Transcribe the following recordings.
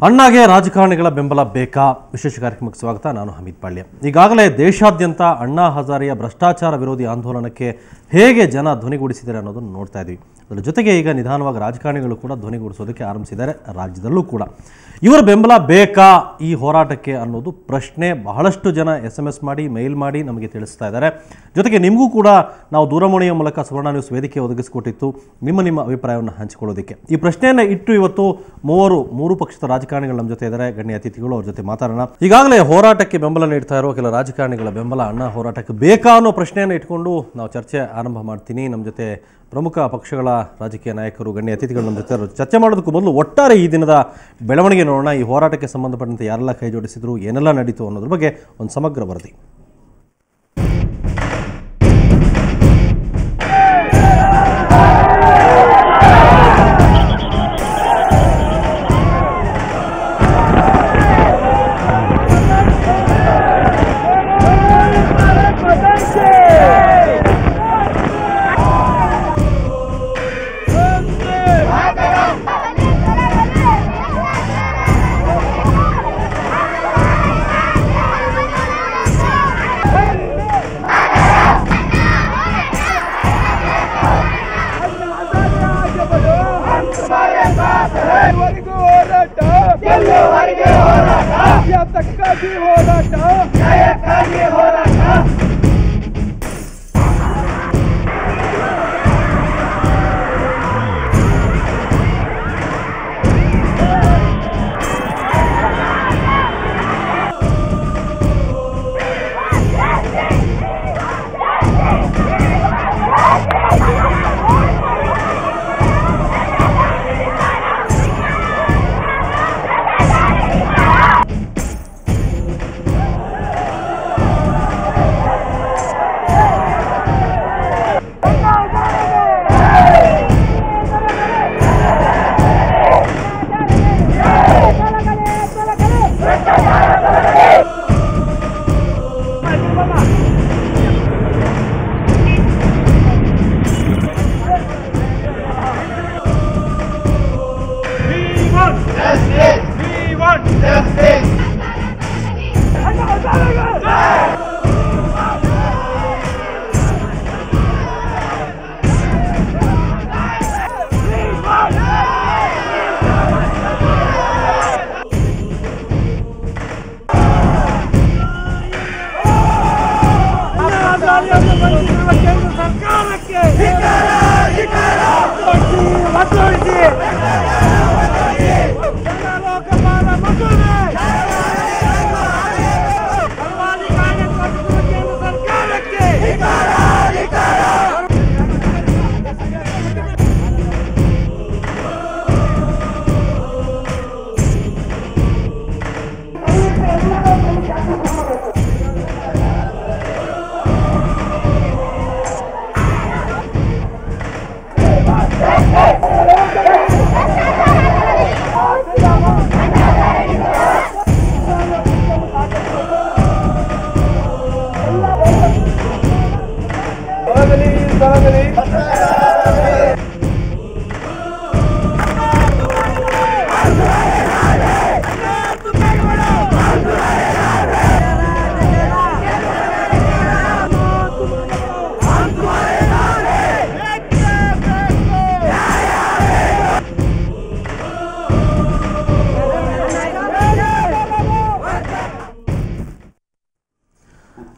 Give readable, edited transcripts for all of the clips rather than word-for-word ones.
ಅಣ್ಣಾಗೆ ರಾಜಕಾರಣಿಗಳ ಬೆಂಬಲ ಬೇಕಾ? ವಿಶೇಷ ಕಾರ್ಯಕ್ರಮಕ್ಕೆ ಸ್ವಾಗತ. ನಾನು ಹಮೀದ್ ಪಾಳ್ಯ. ಈಗಾಗಲೇ ದೇಶಾದ್ಯಂತ ಅಣ್ಣಾ ಹಜಾರೆಯ ಭ್ರಷ್ಟಾಚಾರ ವಿರೋಧಿ ಆಂದೋಲನಕ್ಕೆ ಹೇಗೆ ಜನ ಧ್ವನಿಗೂಡಿಸಿದ್ದಾರೆ ಅನ್ನೋದನ್ನು ನೋಡ್ತಾ ಇದ್ವಿ. ಅದರ ಜೊತೆಗೆ ಈಗ ನಿಧಾನವಾಗಿ ರಾಜಕಾರಣಿಗಳು ಕೂಡ ಧ್ವನಿಗೂಡಿಸೋದಕ್ಕೆ ಆರಂಭಿಸಿದ್ದಾರೆ, ರಾಜ್ಯದಲ್ಲೂ ಕೂಡ. ಇವರ ಬೆಂಬಲ ಬೇಕಾ ಈ ಹೋರಾಟಕ್ಕೆ ಅನ್ನೋದು ಪ್ರಶ್ನೆ ಬಹಳಷ್ಟು ಜನ SMS ಮಾಡಿ, ಮೇಲ್ ಮಾಡಿ ನಮಗೆ ತಿಳಿಸ್ತಾ ಇದ್ದಾರೆ. ಜೊತೆಗೆ ನಿಮಗೂ ಕೂಡ ನಾವು ದೂರವಾಣಿಯ ಮೂಲಕ ಸುವರ್ಣ ನ್ಯೂಸ್ ವೇದಿಕೆ ಒದಗಿಸಿಕೊಟ್ಟಿತ್ತು ನಿಮ್ಮ ಅಭಿಪ್ರಾಯವನ್ನು ಹಂಚಿಕೊಳ್ಳೋದಕ್ಕೆ. ಈ ಪ್ರಶ್ನೆಯನ್ನು ಇಟ್ಟು ಇವತ್ತು ಮೂರು ಪಕ್ಷದ ರಾಜಕಾರಣಿಗಳು ನಮ್ಮ ಜೊತೆ ಇದ್ದಾರೆ, ಗಣ್ಯ ಅತಿಥಿಗಳು. ಅವ್ರ ಜೊತೆ ಮಾತಾಡೋಣ. ಈಗಾಗಲೇ ಹೋರಾಟಕ್ಕೆ ಬೆಂಬಲ ನೀಡ್ತಾ ಇರೋ ಕೆಲ ರಾಜಕಾರಣಿಗಳ ಬೆಂಬಲ ಅಣ್ಣಾ ಹೋರಾಟಕ್ಕೆ ಬೇಕಾ ಅನ್ನೋ ಪ್ರಶ್ನೆಯನ್ನು ಇಟ್ಕೊಂಡು ನಾವು ಚರ್ಚೆ ಆರಂಭ ಮಾಡ್ತೀನಿ. ನಮ್ಮ ಜೊತೆ ಪ್ರಮುಖ ಪಕ್ಷಗಳ ರಾಜಕೀಯ ನಾಯಕರು, ಗಣ್ಯ ಅತಿಥಿಗಳು ನಮ್ಮ ಜೊತೆ ಚರ್ಚೆ ಮಾಡೋದಕ್ಕೂ ಮೊದಲು ಒಟ್ಟಾರೆ ಈ ದಿನದ ಬೆಳವಣಿಗೆ ನೋಡೋಣ. ಈ ಹೋರಾಟಕ್ಕೆ ಸಂಬಂಧಪಟ್ಟಂತೆ ಯಾರೆಲ್ಲ ಕೈ ಜೋಡಿಸಿದ್ರು, ಏನೆಲ್ಲ ನಡೀತು ಅನ್ನೋದ್ರ ಬಗ್ಗೆ ಒಂದು ಸಮಗ್ರ ವರದಿ.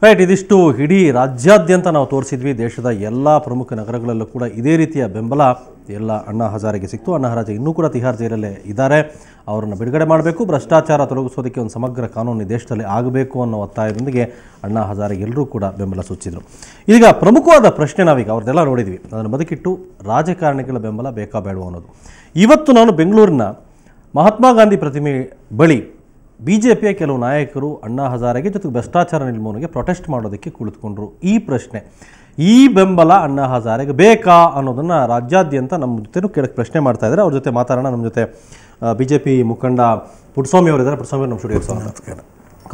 ರೈಟ್, ಇದಿಷ್ಟು ಇಡೀ ರಾಜ್ಯಾದ್ಯಂತ ನಾವು ತೋರಿಸಿದ್ವಿ. ದೇಶದ ಎಲ್ಲ ಪ್ರಮುಖ ನಗರಗಳಲ್ಲೂ ಕೂಡ ಇದೇ ರೀತಿಯ ಬೆಂಬಲ ಎಲ್ಲ ಅಣ್ಣಾ ಹಜಾರೆಗೆ ಸಿಕ್ತು. ಅಣ್ಣಾ ಹಜಾರೆ ಇನ್ನೂ ಕೂಡ ತಿಹಾರ್ ಜೈಲಲ್ಲೇ ಇದ್ದಾರೆ. ಅವರನ್ನು ಬಿಡುಗಡೆ ಮಾಡಬೇಕು, ಭ್ರಷ್ಟಾಚಾರ ತೊಲಗಿಸೋದಕ್ಕೆ ಒಂದು ಸಮಗ್ರ ಕಾನೂನು ದೇಶದಲ್ಲಿ ಆಗಬೇಕು ಅನ್ನೋ ಒತ್ತಾಯದೊಂದಿಗೆ ಅಣ್ಣಾ ಹಜಾರೆಗೆ ಎಲ್ಲರೂ ಕೂಡ ಬೆಂಬಲ ಸೂಚಿಸಿದರು. ಈಗ ಪ್ರಮುಖವಾದ ಪ್ರಶ್ನೆ ನಾವೀಗ ಅವ್ರದ್ದೆಲ್ಲ ನೋಡಿದ್ವಿ, ಅದನ್ನು ಬದುಕಿಟ್ಟು ರಾಜಕಾರಣಿಗಳ ಬೆಂಬಲ ಬೇಕಾ ಬೇಡವೋ ಅನ್ನೋದು. ಇವತ್ತು ನಾನು ಬೆಂಗಳೂರಿನ ಮಹಾತ್ಮ ಗಾಂಧಿ ಪ್ರತಿಮೆ ಬಳಿ BJPಯ ಕೆಲವು ನಾಯಕರು ಅಣ್ಣಾ ಹಜಾರೆಗೆ ಜೊತೆಗೆ ಭ್ರಷ್ಟಾಚಾರ ನಿರ್ಮೂಲನೆಗೆ ಪ್ರೊಟೆಸ್ಟ್ ಮಾಡೋದಕ್ಕೆ ಕುಳಿತುಕೊಂಡ್ರು. ಈ ಪ್ರಶ್ನೆ, ಈ ಬೆಂಬಲ ಅಣ್ಣಾ ಹಜಾರೆಗೆ ಬೇಕಾ ಅನ್ನೋದನ್ನು ರಾಜ್ಯಾದ್ಯಂತ ನಮ್ಮ ಜೊತೆನೂ ಕೇಳಕ್ಕೆ ಪ್ರಶ್ನೆ ಮಾಡ್ತಾ ಇದ್ದಾರೆ. ಅವ್ರ ಜೊತೆ ಮಾತಾಡೋಣ. ನಮ್ಮ ಜೊತೆ BJP ಮುಖಂಡ ಪುಟ್ಟಸ್ವಾಮಿ ಅವರಿದ್ದಾರೆ. ಪುಟ್ಟಸ್ವಾಮಿ ನಮ್ಮ ಸ್ಟುಡಿಯೋಗೆ ಸ್ವಾಗತ.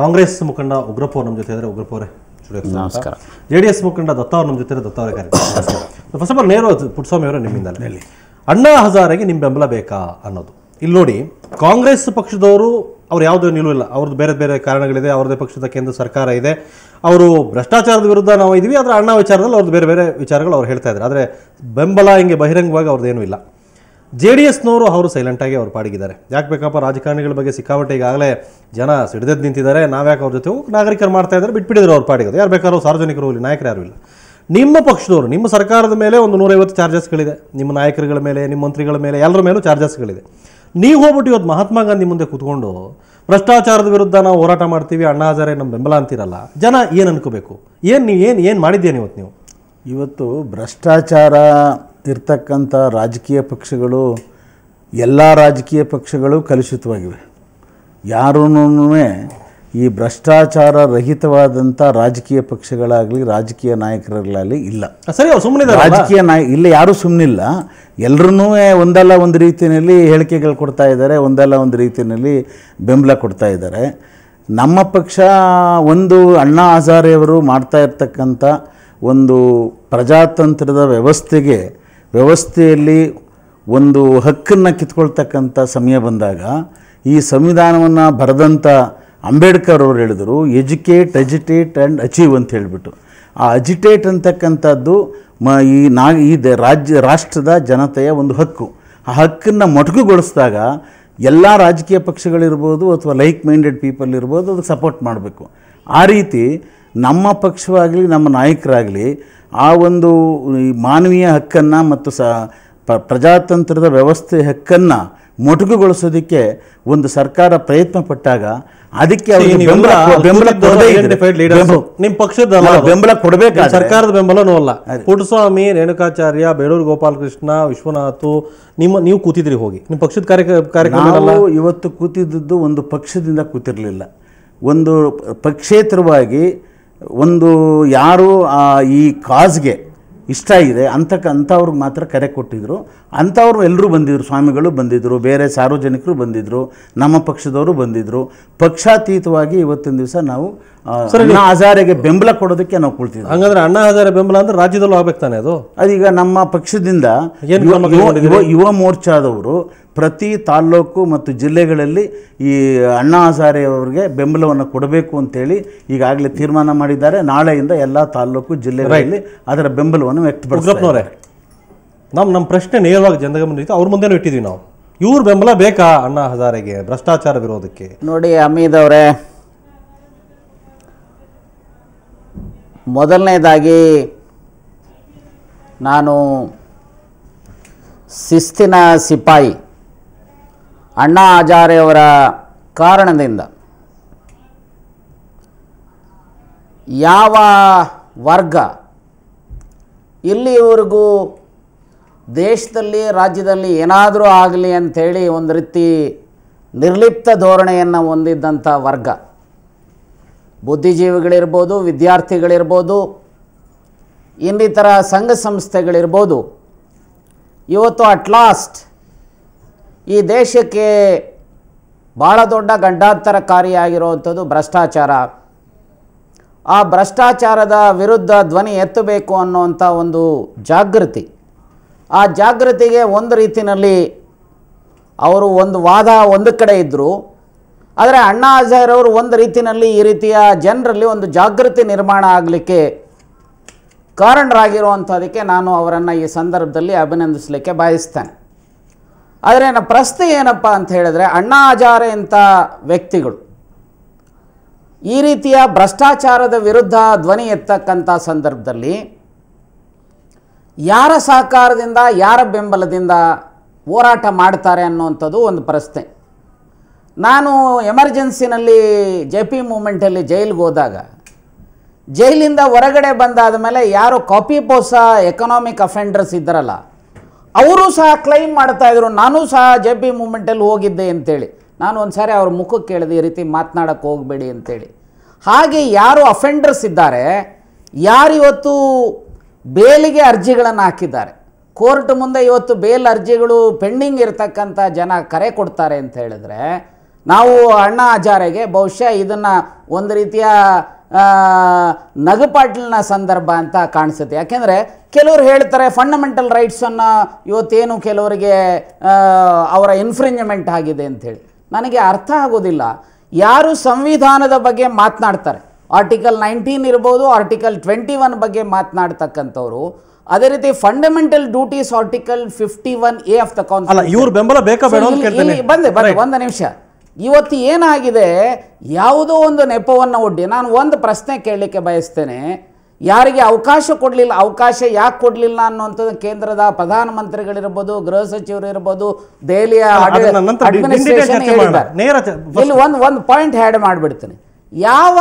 ಕಾಂಗ್ರೆಸ್ ಮುಖಂಡ ಉಗ್ರಪ್ಪ ಅವರು ನಮ್ಮ ಜೊತೆ ಇದ್ದಾರೆ. ಉಗ್ರಪ್ಪ ಅವರೇ ನಮಸ್ಕಾರ. JDS ಮುಖಂಡ ದತ್ತ ಅವರು ನಮ್ಮ ಜೊತೆ ದತ್ತ ಅವರೇ ಕಾರ್ಯಕ್ರಮ. ಫಸ್ಟ್ ಆಫ್ ಆಲ್ ನೇರ ಪುಟ್ಟಸ್ವಾಮಿ ಅವರೇ ನಿಮ್ಮಿಂದಲೇ ಅಣ್ಣಾ ಹಜಾರೆಗೆ ನಿಮ್ಮ ಬೆಂಬಲ ಬೇಕಾ ಅನ್ನೋದು. ಇಲ್ಲಿ ನೋಡಿ, ಕಾಂಗ್ರೆಸ್ ಪಕ್ಷದವರು ಅವ್ರು ಯಾವುದೇ ನಿಲುವಿಲ್ಲ, ಅವ್ರದ್ದು ಬೇರೆ ಬೇರೆ ಕಾರಣಗಳಿದೆ, ಅವ್ರದ್ದೇ ಪಕ್ಷದ ಕೇಂದ್ರ ಸರ್ಕಾರ ಇದೆ, ಅವರು ಭ್ರಷ್ಟಾಚಾರದ ವಿರುದ್ಧ ನಾವು ಇದ್ದೀವಿ, ಆದರೆ ಅಣ್ಣಾ ವಿಚಾರದಲ್ಲಿ ಅವ್ರದ್ದು ಬೇರೆ ಬೇರೆ ವಿಚಾರಗಳು ಅವ್ರು ಹೇಳ್ತಾ ಇದ್ದಾರೆ. ಆದರೆ ಬೆಂಬಲ ಹಿಂಗೆ ಬಹಿರಂಗವಾಗಿ ಅವ್ರದ್ದೇನೂ ಇಲ್ಲ. JDSನವರು ಅವರು ಸೈಲೆಂಟಾಗಿ ಅವ್ರು ಪಾಡಿಗಿದ್ದಾರೆ. ಯಾಕೆ ಬೇಕಪ್ಪ, ರಾಜಕಾರಣಿಗಳ ಬಗ್ಗೆ ಸಿಕ್ಕಾಪಟ್ಟೆ ಈಗಾಗಲೇ ಜನ ಸಿಡಿದೆದ್ದು ನಿಂತಿದ್ದಾರೆ, ನಾವ್ಯಾಕೆ ಅವ್ರ ಜೊತೆ ನಾಗರಿಕರು ಮಾಡ್ತಾ ಇದ್ದಾರೆ, ಬಿಟ್ಬಿಟ್ಟಿದ್ರು ಅವ್ರು ಪಾಡಿಗೋದು. ಯಾರು ಬೇಕಾದ್ರೂ ಸಾರ್ವಜನಿಕರು ಇಲ್ಲಿ, ನಾಯಕರು ಯಾರು ಇಲ್ಲ. ನಿಮ್ಮ ಪಕ್ಷದವರು, ನಿಮ್ಮ ಸರ್ಕಾರದ ಮೇಲೆ ಒಂದು 150 ಚಾರ್ಜಸ್ಗಳಿದೆ, ನಿಮ್ಮ ನಾಯಕರುಗಳ ಮೇಲೆ, ನಿಮ್ಮ ಮಂತ್ರಿಗಳ ಮೇಲೆ, ಎಲ್ಲರ ಮೇಲೂ ಚಾರ್ಜಸ್ಗಳಿದೆ. ನೀವು ಹೋಗ್ಬಿಟ್ಟು ಇವತ್ತು ಮಹಾತ್ಮ ಗಾಂಧಿ ಮುಂದೆ ಕೂತ್ಕೊಂಡು ಭ್ರಷ್ಟಾಚಾರದ ವಿರುದ್ಧ ನಾವು ಹೋರಾಟ ಮಾಡ್ತೀವಿ, ಅಣ್ಣಾ ಹಜಾರೆ ನಮ್ಮ ಬೆಂಬಲ ಅಂತೀರಲ್ಲ, ಜನ ಏನು ಅನ್ಕೋಬೇಕು? ಏನು ಮಾಡಿದ್ದೇನೆ ಇವತ್ತು ನೀವು? ಇವತ್ತು ಭ್ರಷ್ಟಾಚಾರ ಇರ್ತಕ್ಕಂಥ ರಾಜಕೀಯ ಪಕ್ಷಗಳು, ಎಲ್ಲ ರಾಜಕೀಯ ಪಕ್ಷಗಳು ಕಲುಷಿತವಾಗಿವೆ. ಯಾರೂ ಈ ಭ್ರಷ್ಟಾಚಾರ ರಹಿತವಾದಂಥ ರಾಜಕೀಯ ಪಕ್ಷಗಳಾಗಲಿ ರಾಜಕೀಯ ನಾಯಕರುಗಳಾಗಲಿ ಇಲ್ಲ. ಸರಿ, ಸುಮ್ಮನೆ ರಾಜಕೀಯ ಇಲ್ಲ, ಯಾರೂ ಸುಮ್ಮನಿಲ್ಲ. ಎಲ್ಲರೂ ಒಂದಲ್ಲ ಒಂದು ರೀತಿಯಲ್ಲಿ ಹೇಳಿಕೆಗಳು ಕೊಡ್ತಾ ಇದ್ದಾರೆ, ಒಂದಲ್ಲ ಒಂದು ರೀತಿಯಲ್ಲಿ ಬೆಂಬಲ ಕೊಡ್ತಾ ಇದ್ದಾರೆ. ನಮ್ಮ ಪಕ್ಷ ಒಂದು ಅಣ್ಣಾ ಹಜಾರೆಯವರು ಮಾಡ್ತಾ ಇರ್ತಕ್ಕಂಥ ಒಂದು ಪ್ರಜಾತಂತ್ರದ ವ್ಯವಸ್ಥೆಯಲ್ಲಿ ಒಂದು ಹಕ್ಕನ್ನು ಕಿತ್ಕೊಳ್ತಕ್ಕಂಥ ಸಮಯ ಬಂದಾಗ ಈ ಸಂವಿಧಾನವನ್ನು ಬರೆದಂಥ ಅಂಬೇಡ್ಕರ್ ಅವರು ಹೇಳಿದರು, ಎಜುಕೇಟ್, ಅಜಿಟೇಟ್ ಆ್ಯಂಡ್ ಅಚೀವ್ ಅಂತ ಹೇಳಿಬಿಟ್ಟು. ಆ ಅಜಿಟೇಟ್ ಅಂತಕ್ಕಂಥದ್ದು ಈ ರಾಷ್ಟ್ರದ ಜನತೆಯ ಒಂದು ಹಕ್ಕು. ಆ ಹಕ್ಕನ್ನು ಮೊಟಕುಗೊಳಿಸಿದಾಗ ಎಲ್ಲ ರಾಜಕೀಯ ಪಕ್ಷಗಳಿರ್ಬೋದು ಅಥವಾ ಲೈಕ್ ಮೈಂಡೆಡ್ ಪೀಪಲ್ ಇರ್ಬೋದು, ಅದಕ್ಕೆ ಸಪೋರ್ಟ್ ಮಾಡಬೇಕು. ಆ ರೀತಿ ನಮ್ಮ ಪಕ್ಷವಾಗಲಿ ನಮ್ಮ ನಾಯಕರಾಗಲಿ ಆ ಒಂದು ಮಾನವೀಯ ಹಕ್ಕನ್ನು ಮತ್ತು ಪ್ರಜಾತಂತ್ರದ ವ್ಯವಸ್ಥೆ ಹಕ್ಕನ್ನು ಮೊಟಕುಗೊಳಿಸೋದಕ್ಕೆ ಒಂದು ಸರ್ಕಾರ ಪ್ರಯತ್ನ ಪಟ್ಟಾಗ ಅದಕ್ಕೆ ನಿಮ್ಮ ಪಕ್ಷದ ಬೆಂಬಲ ಕೊಡಬೇಕು. ಸರ್ಕಾರದ ಬೆಂಬಲನೂ ಅಲ್ಲ. ಪುಟ್ಟಸ್ವಾಮಿ, ರೇಣುಕಾಚಾರ್ಯ, ಬೇಳೂರು ಗೋಪಾಲಕೃಷ್ಣ, ವಿಶ್ವನಾಥ್, ನೀವು ಕೂತಿದ್ರಿ ಹೋಗಿ, ನಿಮ್ಮ ಪಕ್ಷದ ಕಾರ್ಯಕ್ರಮ. ಇವತ್ತು ಕೂತಿದ್ದದ್ದು ಒಂದು ಪಕ್ಷದಿಂದ ಕೂತಿರಲಿಲ್ಲ, ಒಂದು ಪಕ್ಷೇತರವಾಗಿ ಒಂದು ಯಾರು ಈ ಕಾಸ್ಗೆ ಇಷ್ಟ ಇದೆ ಅಂಥವ್ರಿಗೆ ಮಾತ್ರ ಕರೆ ಕೊಟ್ಟಿದ್ರು. ಅಂಥವ್ರು ಎಲ್ಲರೂ ಬಂದಿದ್ದರು, ಸ್ವಾಮಿಗಳು ಬಂದಿದ್ದರು, ಬೇರೆ ಸಾರ್ವಜನಿಕರು ಬಂದಿದ್ದರು, ನಮ್ಮ ಪಕ್ಷದವರು ಬಂದಿದ್ದರು. ಪಕ್ಷಾತೀತವಾಗಿ ಇವತ್ತಿನ ದಿವಸ ನಾವು ಅಣ್ಣಾ ಹಜಾರೆಗೆ ಬೆಂಬಲ ಕೊಡೋದಕ್ಕೆ ನಾವು ಕೊಡ್ತಿದ್ವಿ. ಹಾಗಾದ್ರೆ ಅಣ್ಣಾ ಹಜಾರೆ ಬೆಂಬಲ ಅಂದ್ರೆ ರಾಜ್ಯದಲ್ಲೂ ಆಗ್ಬೇಕು ತಾನೆ ಅದು? ಅದೀಗ ನಮ್ಮ ಪಕ್ಷದಿಂದ ಯುವ ಮೋರ್ಚಾದವರು ಪ್ರತಿ ತಾಲ್ಲೂಕು ಮತ್ತು ಜಿಲ್ಲೆಗಳಲ್ಲಿ ಈ ಅಣ್ಣಾ ಹಜಾರೆ ಅವರಿಗೆ ಬೆಂಬಲವನ್ನು ಕೊಡಬೇಕು ಅಂತೇಳಿ ಈಗಾಗಲೇ ತೀರ್ಮಾನ ಮಾಡಿದ್ದಾರೆ. ನಾಳೆಯಿಂದ ಎಲ್ಲ ತಾಲ್ಲೂಕು ಜಿಲ್ಲೆಗಳಲ್ಲಿ ಅದರ ಬೆಂಬಲವನ್ನು ವ್ಯಕ್ತಪಡಿಸ್ತಾರೆ. ನಮ್ಮ ಪ್ರಶ್ನೆ ನೇರವಾಗಿ ಜನಗಮನ ಅವ್ರ ಮುಂದೆನೂ ಇಟ್ಟಿದ್ವಿ ನಾವು, ಇವ್ರ ಬೆಂಬಲ ಬೇಕಾ ಅಣ್ಣಾ ಹಜಾರೆಗೆ ಭ್ರಷ್ಟಾಚಾರ ವಿರೋಧಕ್ಕೆ? ನೋಡಿ ಹಮೀದ್ ಅವರೇ, ಮೊದಲನೇದಾಗಿ ನಾನು ಶಿಸ್ತಿನ ಸಿಪಾಯಿ ಅಣ್ಣಾ ಹಜಾರೆಯವರ ಕಾರಣದಿಂದ ಯಾವ ವರ್ಗ ಇಲ್ಲಿವರೆಗೂ ದೇಶದಲ್ಲಿ ರಾಜ್ಯದಲ್ಲಿ ಏನಾದರೂ ಆಗಲಿ ಅಂಥೇಳಿ ಒಂದು ರೀತಿ ನಿರ್ಲಿಪ್ತ ಧೋರಣೆಯನ್ನು ಹೊಂದಿದ್ದಂಥ ವರ್ಗ, ಬುದ್ಧಿಜೀವಿಗಳಿರ್ಬೋದು, ವಿದ್ಯಾರ್ಥಿಗಳಿರ್ಬೋದು, ಇನ್ನಿತರ ಸಂಘ ಸಂಸ್ಥೆಗಳಿರ್ಬೋದು, ಇವತ್ತು ಅಟ್ಲಾಸ್ಟ್ ಈ ದೇಶಕ್ಕೆ ಭಾಳ ದೊಡ್ಡ ಗಂಡಾಂತರಕಾರಿಯಾಗಿರುವಂಥದ್ದು ಭ್ರಷ್ಟಾಚಾರ. ಆ ಭ್ರಷ್ಟಾಚಾರದ ವಿರುದ್ಧ ಧ್ವನಿ ಎತ್ತಬೇಕು ಅನ್ನುವಂಥ ಒಂದು ಜಾಗೃತಿ, ಆ ಜಾಗೃತಿಗೆ ಒಂದು ರೀತಿಯಲ್ಲಿ ಅವರು ಒಂದು ವಾದ ಒಂದು ಕಡೆ ಇದ್ದರು. ಆದರೆ ಅಣ್ಣಾ ಹಜಾರೆ ಅವರು ಒಂದು ರೀತಿಯಲ್ಲಿ ಈ ರೀತಿಯ ಜನರಲ್ಲಿ ಒಂದು ಜಾಗೃತಿ ನಿರ್ಮಾಣ ಆಗಲಿಕ್ಕೆ ಕಾರಣರಾಗಿರುವಂಥದಕ್ಕೆ ನಾನು ಅವರನ್ನು ಈ ಸಂದರ್ಭದಲ್ಲಿ ಅಭಿನಂದಿಸಲಿಕ್ಕೆ ಬಯಸ್ತೇನೆ. ಆದರೆ ನನ್ನ ಪ್ರಶ್ನೆ ಏನಪ್ಪ ಅಂತ ಹೇಳಿದ್ರೆ, ಅಣ್ಣಾ ಹಜಾರೆ ಅಂತ ವ್ಯಕ್ತಿಗಳು ಈ ರೀತಿಯ ಭ್ರಷ್ಟಾಚಾರದ ವಿರುದ್ಧ ಧ್ವನಿ ಎತ್ತಕ್ಕಂಥ ಸಂದರ್ಭದಲ್ಲಿ ಯಾರ ಸಹಕಾರದಿಂದ, ಯಾರ ಬೆಂಬಲದಿಂದ ಹೋರಾಟ ಮಾಡ್ತಾರೆ ಅನ್ನುವಂಥದ್ದು ಒಂದು ಪ್ರಶ್ನೆ. ನಾನು ಎಮರ್ಜೆನ್ಸಿನಲ್ಲಿ JP ಮೂಮೆಂಟಲ್ಲಿ ಜೈಲಿಗೆ ಹೋದಾಗ, ಜೈಲಿಂದ ಹೊರಗಡೆ ಬಂದಾದ ಮೇಲೆ ಯಾರು ಕಾಪಿ ಪೋಸಾ ಎಕನಾಮಿಕ್ ಅಫೆಂಡರ್ಸ್ ಇದ್ದಾರಲ್ಲ, ಅವರು ಸಹ ಕ್ಲೈಮ್ ಮಾಡ್ತಾಯಿದ್ರು ನಾನು ಸಹ JP ಮೂಮೆಂಟಲ್ಲಿ ಹೋಗಿದ್ದೆ ಅಂತೇಳಿ. ನಾನು ಒಂದು ಸಾರಿ ಅವ್ರ ಮುಖಕ್ಕೆ ಕೇಳಿದೆ, ಈ ರೀತಿ ಮಾತನಾಡೋಕ್ಕೆ ಹೋಗಬೇಡಿ ಅಂತೇಳಿ. ಹಾಗೆ ಯಾರು ಅಫೆಂಡರ್ಸ್ ಇದ್ದಾರೆ, ಯಾರಿವತ್ತು ಬೇಲಿಗೆ ಅರ್ಜಿಗಳನ್ನು ಹಾಕಿದ್ದಾರೆ, ಕೋರ್ಟ್ ಮುಂದೆ ಇವತ್ತು ಬೇಲ್ ಅರ್ಜಿಗಳು ಪೆಂಡಿಂಗ್ ಇರತಕ್ಕಂಥ ಜನ ಕರೆ ಕೊಡ್ತಾರೆ ಅಂತ ಹೇಳಿದ್ರೆ, ನಾವು ಅಣ್ಣಾ ಹಜಾರೆಗೆ ಬಹುಶಃ ಇದನ್ನು ಒಂದು ರೀತಿಯ ನಗುಪಾಟ್ಲಿನ ಸಂದರ್ಭ ಅಂತ ಕಾಣಿಸುತ್ತೆ. ಯಾಕೆಂದರೆ ಕೆಲವರು ಹೇಳ್ತಾರೆ ಫಂಡಮೆಂಟಲ್ ರೈಟ್ಸನ್ನು ಇವತ್ತೇನು ಕೆಲವರಿಗೆ ಅವರ ಇನ್ಫ್ರಿಂಜ್ಮೆಂಟ್ ಆಗಿದೆ ಅಂಥೇಳಿ. ನನಗೆ ಅರ್ಥ ಆಗೋದಿಲ್ಲ. ಯಾರು ಸಂವಿಧಾನದ ಬಗ್ಗೆ ಮಾತನಾಡ್ತಾರೆ, ಆರ್ಟಿಕಲ್ 19 ಇರ್ಬೋದು, ಆರ್ಟಿಕಲ್ 21 ಬಗ್ಗೆ ಮಾತನಾಡ್ತಕ್ಕಂಥವ್ರು, ಅದೇ ರೀತಿ fundamental duties article 51A of the constitution, ಇವ್ರ ಬೆಂಬಲ ಬೇಕಾ ಬೇಡ ಅಂತ ಕೇಳ್ತೀನಿ. ಬಂದೆ ಒಂದು ನಿಮಿಷ. ಇವತ್ತು ಏನಾಗಿದೆ, ಯಾವುದೋ ಒಂದು ನೆಪವನ್ನು ಒಡ್ಡಿ ನಾನು ಒಂದು ಪ್ರಶ್ನೆ ಕೇಳಲಿಕ್ಕೆ ಬಯಸ್ತೇನೆ. ಯಾರಿಗೆ ಅವಕಾಶ ಕೊಡಲಿಲ್ಲ, ಅವಕಾಶ ಯಾಕೆ ಕೊಡಲಿಲ್ಲ ಅನ್ನುವಂಥದ್ದು ಕೇಂದ್ರದ ಪ್ರಧಾನಮಂತ್ರಿಗಳಿರ್ಬೋದು, ಗೃಹ ಸಚಿವರು ಇರ್ಬೋದು, ದೆಹಲಿಯ ಅಡ್ಮಿನಿಸ್ಟ್ರೇಷನ್ ಹೇಳಿದ್ದಾರೆ. ಇಲ್ಲಿ ಒಂದು ಪಾಯಿಂಟ್ ಆ್ಯಡ್ ಮಾಡಿಬಿಡ್ತೇನೆ. ಯಾವ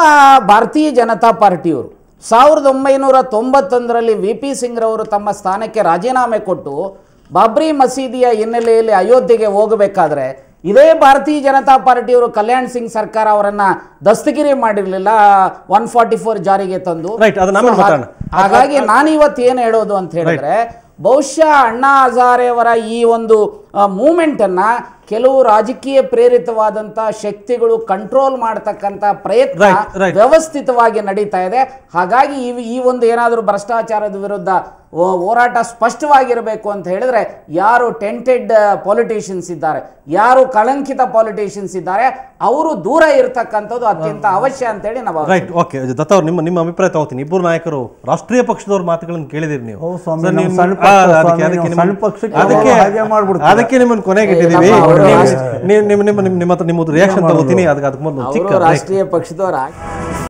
ಭಾರತೀಯ ಜನತಾ ಪಾರ್ಟಿಯವರು 1991ರಲ್ಲಿ VP ಸಿಂಗ್ರವರು ತಮ್ಮ ಸ್ಥಾನಕ್ಕೆ ರಾಜೀನಾಮೆ ಕೊಟ್ಟು ಬಾಬ್ರಿ ಮಸೀದಿಯ ಹಿನ್ನೆಲೆಯಲ್ಲಿ ಅಯೋಧ್ಯೆಗೆ ಹೋಗಬೇಕಾದ್ರೆ ಇದೇ ಭಾರತೀಯ ಜನತಾ ಪಾರ್ಟಿಯವರು ಕಲ್ಯಾಣ್ ಸಿಂಗ್ ಸರ್ಕಾರ ಅವರನ್ನ ದಸ್ತಗಿರಿ ಮಾಡಿರಲಿಲ್ಲ 144 ಜಾರಿಗೆ ತಂದು. ಹಾಗಾಗಿ ನಾನು ಇವತ್ತು ಏನು ಹೇಳೋದು ಅಂತ ಹೇಳಿದ್ರೆ, ಬಹುಶಃ ಅಣ್ಣಾ ಹಜಾರೆಯವರ ಈ ಒಂದು ಮೂಮೆಂಟನ್ನು ಕೆಲವು ರಾಜಕೀಯ ಪ್ರೇರಿತವಾದಂಥ ಶಕ್ತಿಗಳು ಕಂಟ್ರೋಲ್ ಮಾಡ್ತಕ್ಕಂಥ ಪ್ರಯತ್ನ ವ್ಯವಸ್ಥಿತವಾಗಿ ನಡೀತಾ ಇದೆ. ಹಾಗಾಗಿ ಈ ಒಂದು ಏನಾದರೂ ಭ್ರಷ್ಟಾಚಾರದ ವಿರುದ್ಧ ಹೋರಾಟ ಸ್ಪಷ್ಟವಾಗಿರಬೇಕು ಅಂತ ಹೇಳಿದ್ರೆ, ಯಾರು ಟೆಂಟೆಡ್ ಪೊಲಿಟಿಷಿಯನ್ಸ್ ಇದ್ದಾರೆ, ಯಾರು ಕಳಂಕಿತ ಪೊಲಿಟಿಷಿಯನ್ಸ್ ಇದ್ದಾರೆ, ಅವರು ದೂರ ಇರತಕ್ಕಂಥದ್ದು ಅತ್ಯಂತ ಅವಶ್ಯ ಅಂತೇಳಿ ನಾವು. Right, okay. ದತ್ತ ಅವ್ರು ನಿಮ್ಮ ಅಭಿಪ್ರಾಯ ತಗೋತೀನಿ. ಇಬ್ಬರು ನಾಯಕರು ರಾಷ್ಟ್ರೀಯ ಪಕ್ಷದವ್ರ ಮಾತುಗಳನ್ನು ಕೇಳಿದಿರಿ ನೀವು. ಅದಕ್ಕೆ ನಿಮ್ಮನ್ನು ಕೊನೆಗೆ ಇಟ್ಟಿದ್ದೀವಿ. ನಿಮ್ಮದು ರಿಯಾಕ್ಷನ್ ತಗೋತೀನಿ. ಅದಕ್ಕೆ ಮೊದಲು ರಾಷ್ಟ್ರೀಯ ಪಕ್ಷದವರ